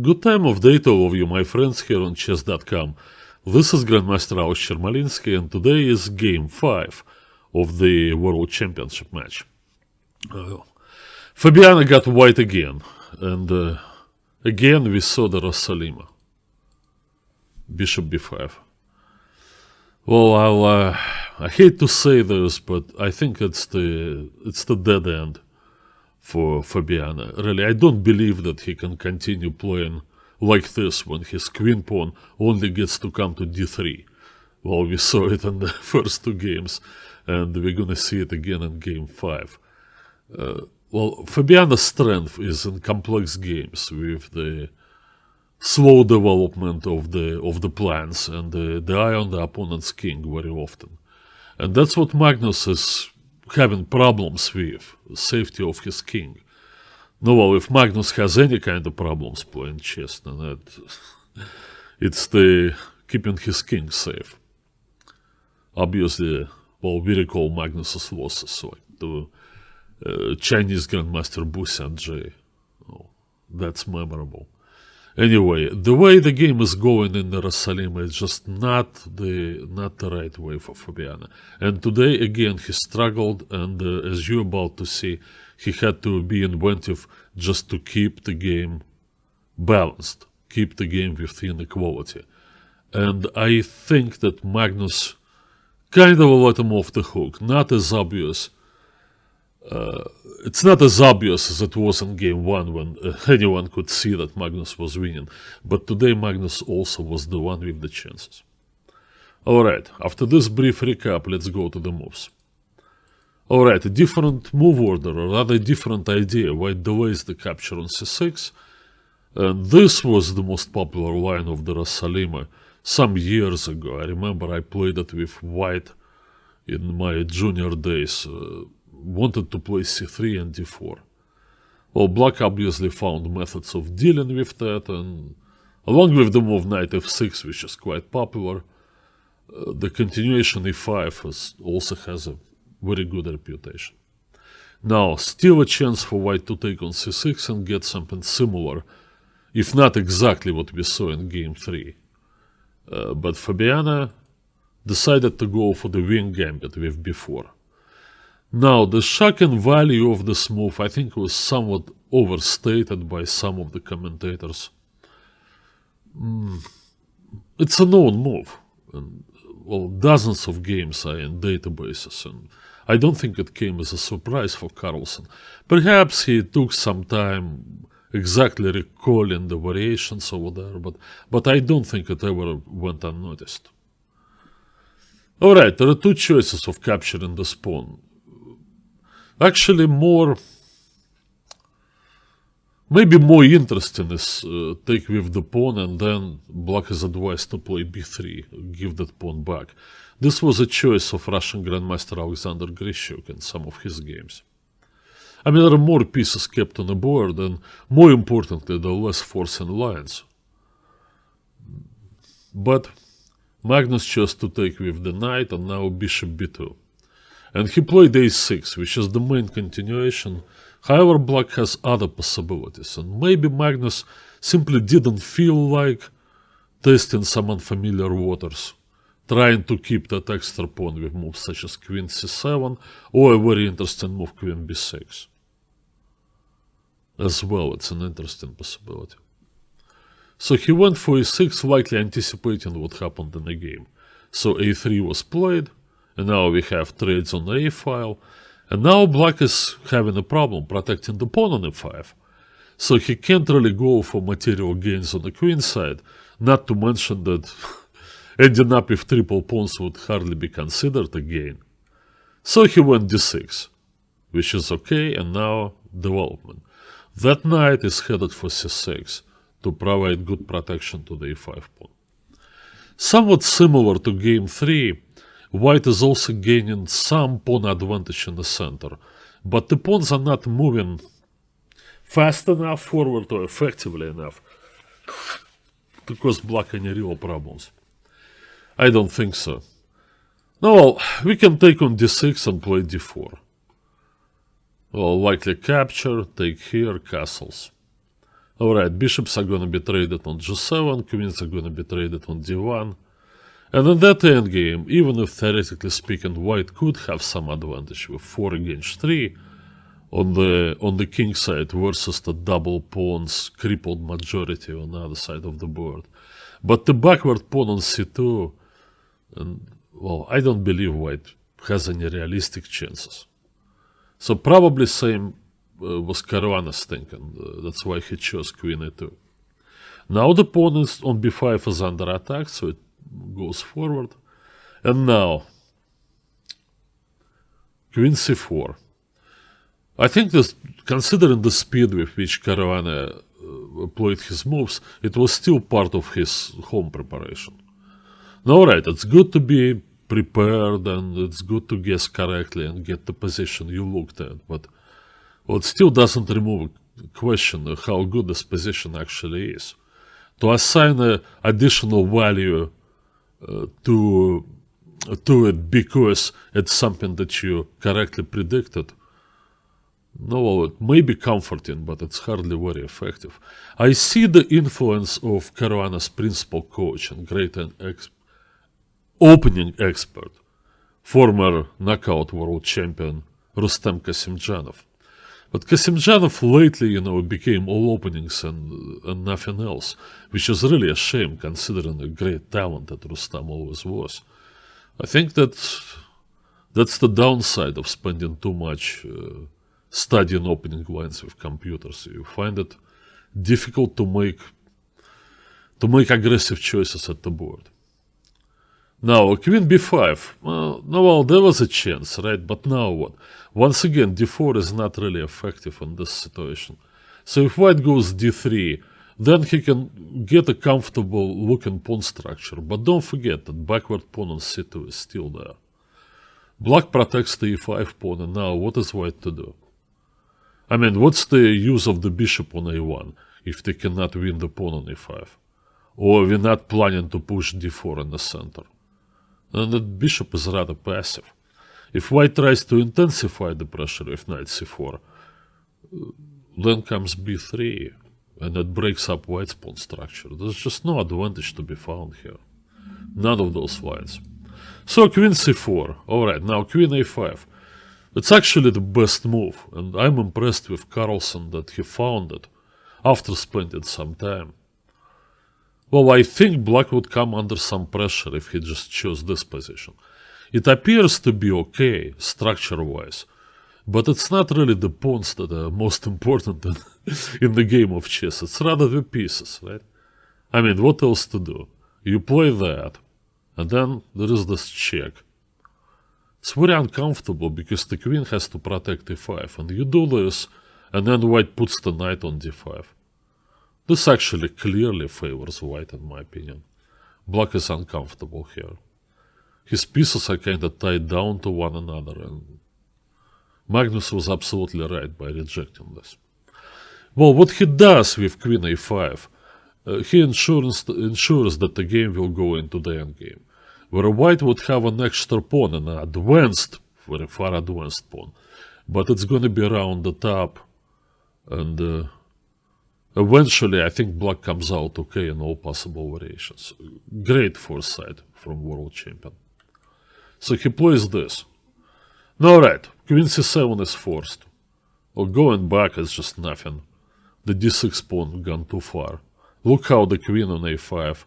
Good time of day to all of you, my friends, here on Chess.com. This is Grandmaster Alex Yermolinsky, and today is Game 5 of the World Championship match. Fabiano got white again, and again we saw the Rossalima. Bishop b5. Well, I hate to say this, but I think it's the dead end for Fabiano. Really, I don't believe that he can continue playing like this when his queen pawn only gets to come to d3. Well, we saw it in the first two games, and we're gonna see it again in Game 5. Well, Fabiano's strength is in complex games with the slow development of the plans and the eye on the opponent's king very often. And that's what Magnus is having problems with, the safety of his king. No, well, if Magnus has any kind of problems playing chess, then it's the keeping his king safe. Obviously, well, we recall Magnus's losses, like the Chinese Grandmaster Bu Xianzhi. Oh, that's memorable. Anyway, the way the game is going in the Rossalima is just not the right way for Fabiano. And today, again, he struggled, and as you're about to see, he had to be inventive just to keep the game balanced, keep the game within equality. And I think that Magnus kind of let him off the hook. Not as obvious. It's not as obvious as it was in Game 1 when anyone could see that Magnus was winning. But today Magnus also was the one with the chances. Alright, after this brief recap, let's go to the moves. Alright, a different move order, or rather different idea. White delays the capture on c6. And this was the most popular line of the Rossalima some years ago. I remember I played it with white in my junior days. Wanted to play c3 and d4. Well, black obviously found methods of dealing with that, and along with the move knight f6, which is quite popular, the continuation e5 also has a very good reputation. Now, still a chance for white to take on c6 and get something similar, if not exactly what we saw in Game 3. But Fabiano decided to go for the wing gambit with b4. Now, the shocking value of this move, I think, was somewhat overstated by some of the commentators. It's a known move. And, well, dozens of games are in databases, and I don't think it came as a surprise for Carlsen. Perhaps he took some time exactly recalling the variations over there, but I don't think it ever went unnoticed. Alright, there are two choices of capturing this pawn. Actually, maybe more interesting is take with the pawn, and then black is advised to play b3, give that pawn back. This was a choice of Russian Grandmaster Alexander Grishuk in some of his games. I mean, there are more pieces kept on the board, and more importantly, there are less forcing lines. But Magnus chose to take with the knight, and now bishop b2. And he played a6, which is the main continuation. However, black has other possibilities, and maybe Magnus simply didn't feel like testing some unfamiliar waters, trying to keep that extra pawn with moves such as queen c7, or a very interesting move queen b6. As well, it's an interesting possibility. So he went for e6, likely anticipating what happened in the game. So a3 was played, and now we have trades on the a-file, and now black is having a problem protecting the pawn on e5. So he can't really go for material gains on the queen side, not to mention that ending up with triple pawns would hardly be considered a gain. So he went d6, which is okay, and now development. That knight is headed for c6 to provide good protection to the e5 pawn. Somewhat similar to Game 3, white is also gaining some pawn advantage in the center, but the pawns are not moving fast enough forward or effectively enough to cause black any real problems. I don't think so. Now, well, we can take on d6 and play d4. Well, likely capture, take here, castles. Alright, bishops are gonna be traded on g7, queens are gonna be traded on d1. And in that endgame, even if theoretically speaking white could have some advantage with 4 against 3 on the king side versus the double pawns crippled majority on the other side of the board. But the backward pawn on c2, and well, I don't believe white has any realistic chances. So probably same was Caruana's thinking. That's why he chose queen a2. Now the pawn is on b5 is under attack, so it goes forward. And now queen c4. I think this, considering the speed with which Caruana played his moves, it was still part of his home preparation. Now, right, it's good to be prepared and it's good to guess correctly and get the position you looked at, but well, it still doesn't remove the question of how good this position actually is. To assign an additional value to it because it's something that you correctly predicted, no, well, it may be comforting, but it's hardly very effective. I see the influence of Caruana's principal coach and great opening expert, former knockout world champion Rustem Kasimdzhanov. But Kasimdzhanov lately, became all openings and nothing else, which is really a shame considering the great talent that Rustam always was. I think that's the downside of spending too much studying opening lines with computers. You find it difficult to make aggressive choices at the board. Now, queen b5. There was a chance, right? But now what? Once again, d4 is not really effective in this situation. So if white goes d3, then he can get a comfortable looking pawn structure. But don't forget that backward pawn on c2 is still there. Black protects the e5 pawn, and now what is white to do? I mean, what's the use of the bishop on a1 if they cannot win the pawn on e5? Or we're not planning to push d4 in the center? And the bishop is rather passive. If white tries to intensify the pressure with knight c4, then comes b3, and it breaks up white's pawn structure. There's just no advantage to be found here. None of those lines. So queen c4. Alright, now queen a5. It's actually the best move, and I'm impressed with Carlsen that he found it after spending some time. Well, I think black would come under some pressure if he just chose this position. It appears to be okay, structure-wise, but it's not really the pawns that are most important in the game of chess. It's rather the pieces, right? I mean, what else to do? You play that, and then there is this check. It's very uncomfortable because the queen has to protect e5, and you do this, and then white puts the knight on d5. This actually clearly favors white, in my opinion. Black is uncomfortable here. His pieces are kind of tied down to one another, and Magnus was absolutely right by rejecting this. Well, what he does with queen a5, he ensures that the game will go into the endgame, where white would have an extra pawn, an advanced, very far advanced pawn, but it's going to be around the top, and eventually I think black comes out okay in all possible variations. Great foresight from world champion. So he plays this. Now right, queen c7 is forced. Or going back is just nothing. The d6 pawn gone too far. Look how the queen on a5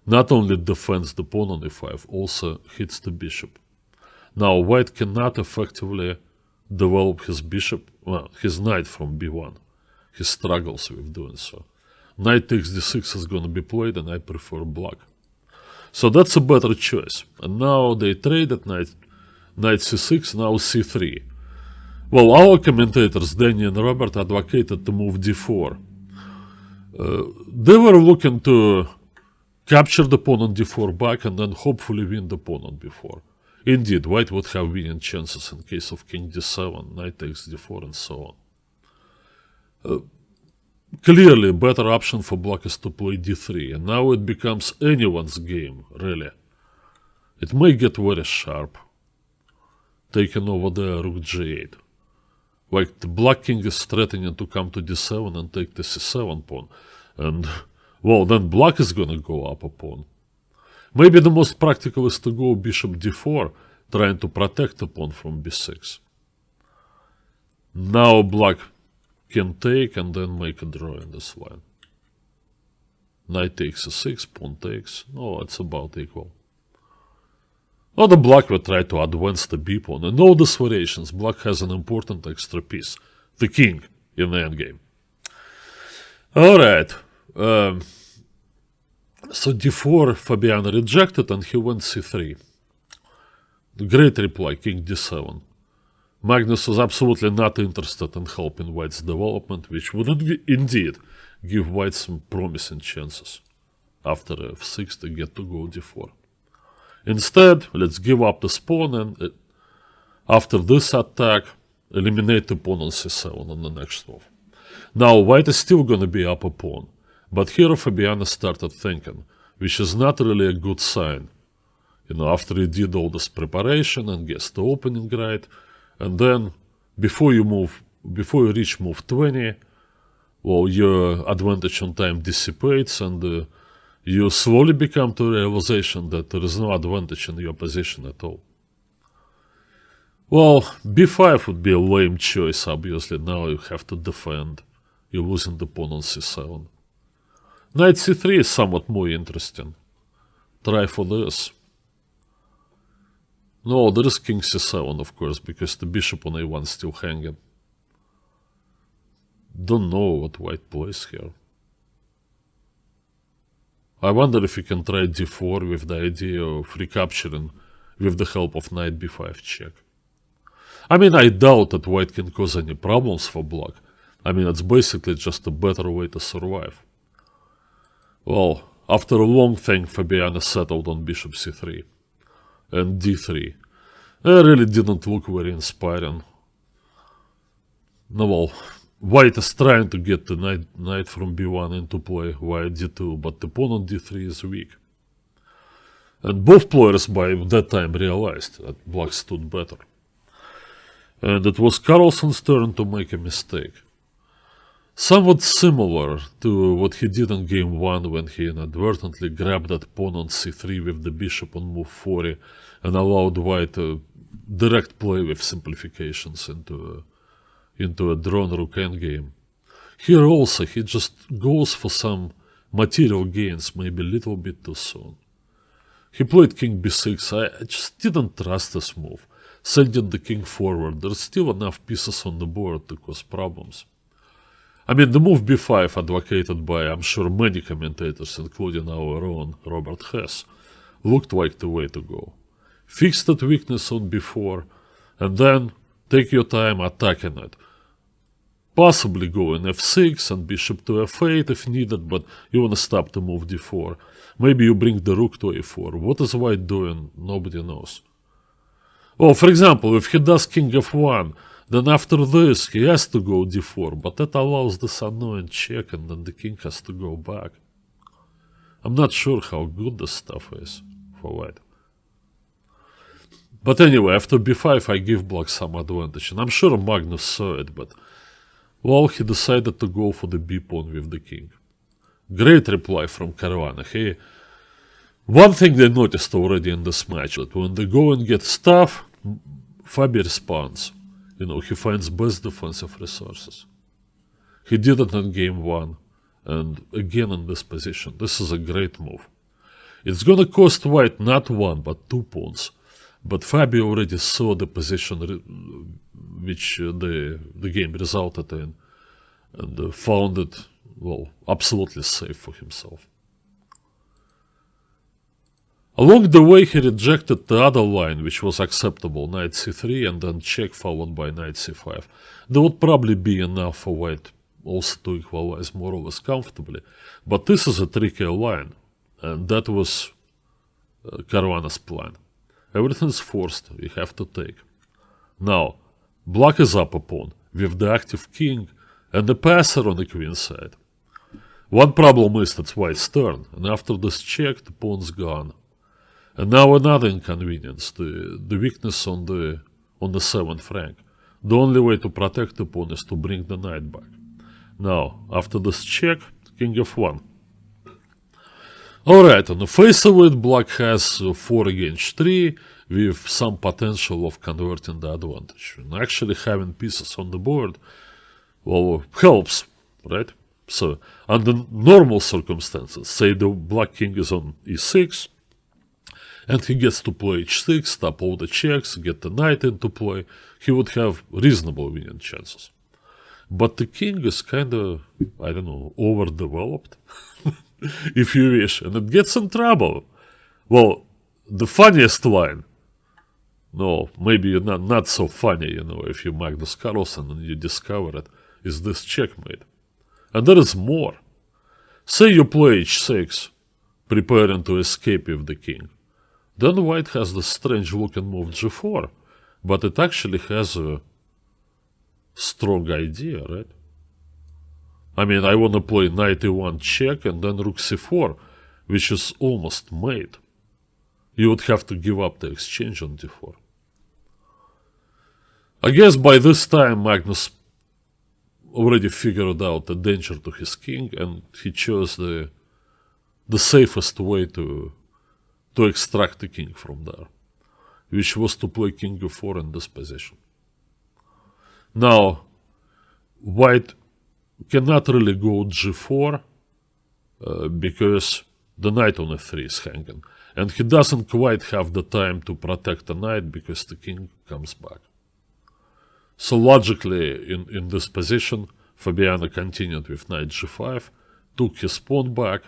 not only defends the pawn on e5, also hits the bishop. Now white cannot effectively develop his bishop, well, his knight from b1. He struggles with doing so. Knight takes d6 is going to be played, and I prefer black. So that's a better choice. And now they traded knight c6, now c3. Well, our commentators, Danny and Robert, advocated to move d4. They were looking to capture the pawn on d4 back and then hopefully win the pawn on b4. Indeed, white would have winning chances in case of king d7, knight takes d4, and so on. Clearly, a better option for black is to play d3, and now it becomes anyone's game, really. It may get very sharp. Taking over there, rook g8. Like the black king is threatening to come to d7 and take the c7 pawn. And, well, then black is gonna go up a pawn. Maybe the most practical is to go bishop d4, trying to protect the pawn from b6. Now black can take and then make a draw in this line. Knight takes a6, pawn takes. Oh, it's about equal. Or the black will try to advance the b pawn. In all these variations, black has an important extra piece, the king, in the endgame. Alright. So d4 Fabiano rejected and he went c3. Great reply, king d7. Magnus was absolutely not interested in helping white's development, which would indeed give white some promising chances after f6 to get to go d4. Instead, let's give up this pawn and after this attack, eliminate the pawn on c7 on the next move. Now, white is still going to be up a pawn, but here Fabiano started thinking, which is not really a good sign. You know, after he did all this preparation and guessed the opening right, and then before you reach move 20, well, your advantage on time dissipates and you slowly become to realization that there is no advantage in your position at all. Well, b5 would be a lame choice, obviously. Now you have to defend. You're losing the pawn on c7. Knight c3 is somewhat more interesting. Try for this. No, there is king c7, of course, because the bishop on a1 is still hanging. Don't know what white plays here. I wonder if you can try d4 with the idea of recapturing with the help of knight b5 check. I mean, I doubt that white can cause any problems for black. I mean, it's basically just a better way to survive. Well, after a long thing, Fabiano settled on bishop c3 and d3. It really didn't look very inspiring. No, well, white is trying to get the knight from b1 into play via d2, but the pawn on d3 is weak. And both players by that time realized that black stood better. And it was Carlsen's turn to make a mistake. Somewhat similar to what he did in game 1 when he inadvertently grabbed that pawn on c3 with the bishop on move 40 and allowed white to direct play with simplifications into a drawn rook endgame. Here also he just goes for some material gains, maybe a little bit too soon. He played king b6. I just didn't trust this move. Sending the king forward, there's still enough pieces on the board to cause problems. I mean, the move b5 advocated by, I'm sure, many commentators, including our own Robert Hess, looked like the way to go. Fix that weakness on b4, and then take your time attacking it. Possibly go in f6 and bishop to f8 if needed, but you want to stop the move d4. Maybe you bring the rook to a4. What is white doing? Nobody knows. Well, for example, if he does king f1, then after this he has to go d4, but that allows this annoying check and then the king has to go back. I'm not sure how good this stuff is for white. But anyway, after b5 I give black some advantage, and I'm sure Magnus saw it, but well, he decided to go for the b pawn with the king. Great reply from Caruana. One thing they noticed already in this match, that when the going gets tough, Fabi responds. You know, he finds best defensive resources. He did it in game 1, and again in this position. This is a great move. It's gonna cost white not 1, but 2 pawns. But Fabi already saw the position which the game resulted in, and found it, well, absolutely safe for himself. Along the way, he rejected the other line, which was acceptable, knight c3, and then check followed by knight c5. That would probably be enough for white also to equalize more or less comfortably. But this is a trickier line, and that was Caruana's plan. Everything's forced, you have to take. Now, black is up a pawn, with the active king and the passer on the queen side. One problem is that's white's turn, and after this check, the pawn's gone. And now another inconvenience, the weakness on the 7th rank. The only way to protect the pawn is to bring the knight back. Now, after this check, king f1. Alright, on the face of it, black has 4 against 3, with some potential of converting the advantage. And actually having pieces on the board, well, helps, right? So, under normal circumstances, say the black king is on e6, and he gets to play h6, stop all the checks, get the knight into play, he would have reasonable winning chances. But the king is kind of, I don't know, overdeveloped, if you wish, and it gets in trouble. Well, the funniest line, no, maybe not so funny, if you're Magnus Carlsen and you discover it, is this checkmate. And there is more. Say you play h6, preparing to escape with the king. Then white has the strange looking move g4, but it actually has a strong idea, right? I mean, I want to play knight e1 check and then rook c4, which is almost mate. You would have to give up the exchange on d4. I guess by this time Magnus already figured out the danger to his king, and he chose the safest way to extract the king from there, which was to play king e4 in this position. Now, white cannot really go g4 because the knight on f3 is hanging, and he doesn't quite have the time to protect the knight because the king comes back. So logically, in this position, Fabiano continued with knight g5, took his pawn back,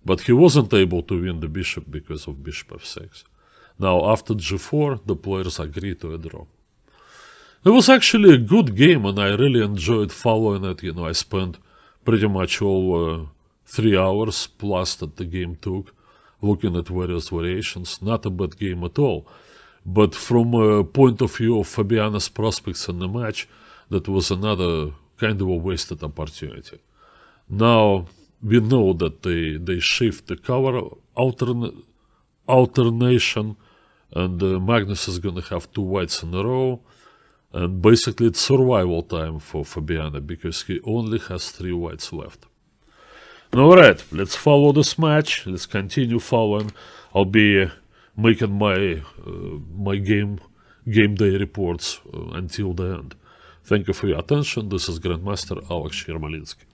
but he wasn't able to win the bishop because of bishop f6. Now, after g4, the players agreed to a draw. It was actually a good game, and I really enjoyed following it. I spent pretty much all 3 hours plus that the game took, looking at various variations. Not a bad game at all. But from a point of view of Fabiano's prospects in the match, that was another kind of a wasted opportunity. Now, we know that they shift the cover alternation, and Magnus is going to have 2 whites in a row. And basically it's survival time for Fabiano because he only has 3 whites left. Alright, let's follow this match. Let's continue following. I'll be making my game day reports until the end. Thank you for your attention. This is Grandmaster Alex Yermolinsky.